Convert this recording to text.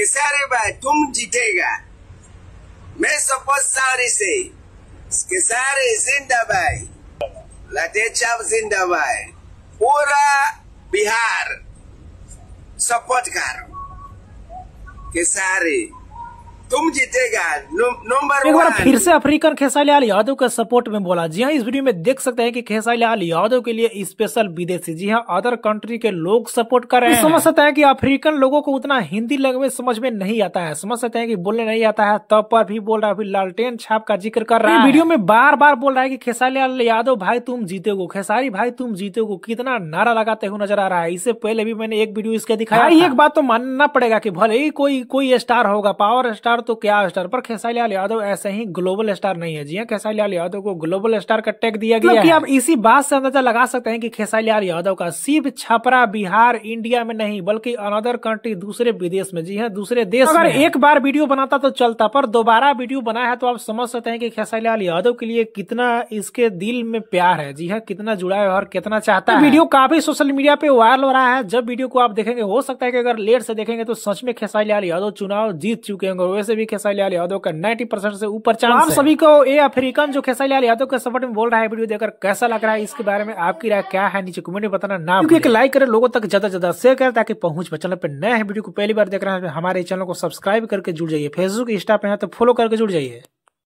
खेसारी भाई तुम जीतेगा। मैं सपोज सारी से खेसारी जिंदाबाद, लातेचाप जिंदाबाद, पूरा बिहार सपोर्ट कर खेसारी, तुम जीतेगा नंबर एक बार 1। फिर से अफ्रीकन खेसारी लाल यादव के सपोर्ट में बोला। जी हाँ, इस वीडियो में देख सकते हैं कि खेसारी लाल यादव के लिए स्पेशल विदेशी, जी हाँ, अदर कंट्री के लोग सपोर्ट कर रहे हैं। समझ सकते हैं कि अफ्रीकन लोगों को उतना हिंदी लैंग्वेज समझ में नहीं आता है, समझ सकते हैं कि बोलने नहीं आता है, तब पर भी बोल रहा है, फिर लालटेन छाप का जिक्र कर रहा है। वीडियो में बार बार बोल रहा है कि खेसारी लाल यादव भाई तुम जीतेगो, खेसारी भाई तुम जीतेगो, कितना नारा लगाते हुए नजर आ रहा है। इससे पहले भी मैंने एक वीडियो इसके दिखाया। एक बात तो मानना पड़ेगा कि भले ही कोई स्टार होगा, पावर स्टार तो क्या स्टार, पर खेसारी लाल यादव ऐसे ही ग्लोबल स्टार नहीं है। जी हाँ, खेसारी लाल यादव को ग्लोबल स्टार का टैग दिया गया है। कि आप इसी बात से अंदाजा लगा सकते हैं कि खेसारी लाल यादव का सिर्फ छपरा बिहार इंडिया में नहीं बल्कि अनदर कंट्री दूसरे विदेश में, जी हाँ, दूसरे देश में। अगर एक बार वीडियो बनाता तो चलता, पर दोबारा वीडियो बना है तो आप समझ सकते हैं कि खेसारी लाल यादव के लिए कितना इसके दिल में प्यार है। जी हाँ, कितना जुड़ा है और कितना चाहता है। वीडियो काफी सोशल मीडिया पे वायरल हो रहा है। जब वीडियो को आप देखेंगे, हो सकता है कि अगर लेट से देखेंगे तो सच में खेसारी लाल यादव चुनाव जीत चुके होंगे। वैसे भी खेसारी लाल यादव का 90% से ऊपर चांस है। आप सभी को ये अफ्रीकन जो खेसारी लाल यादव के सपोर्ट में बोल रहा है, वीडियो देखकर कैसा लग रहा है, इसके बारे में आपकी राय क्या है नीचे कमेंट में बताना ना भूलिए। एक लाइक करें, लोगों तक ज्यादा से ज्यादा शेयर करें ताकि पहुंच पाए। चैनल पे नए हैं, वीडियो को पहली बार देख रहे हैं, हमारे चैनल को सब्सक्राइब करके जुड़ जाइए। फेसबुक इंस्टा पे है तो फॉलो करके जुड़ जाइए।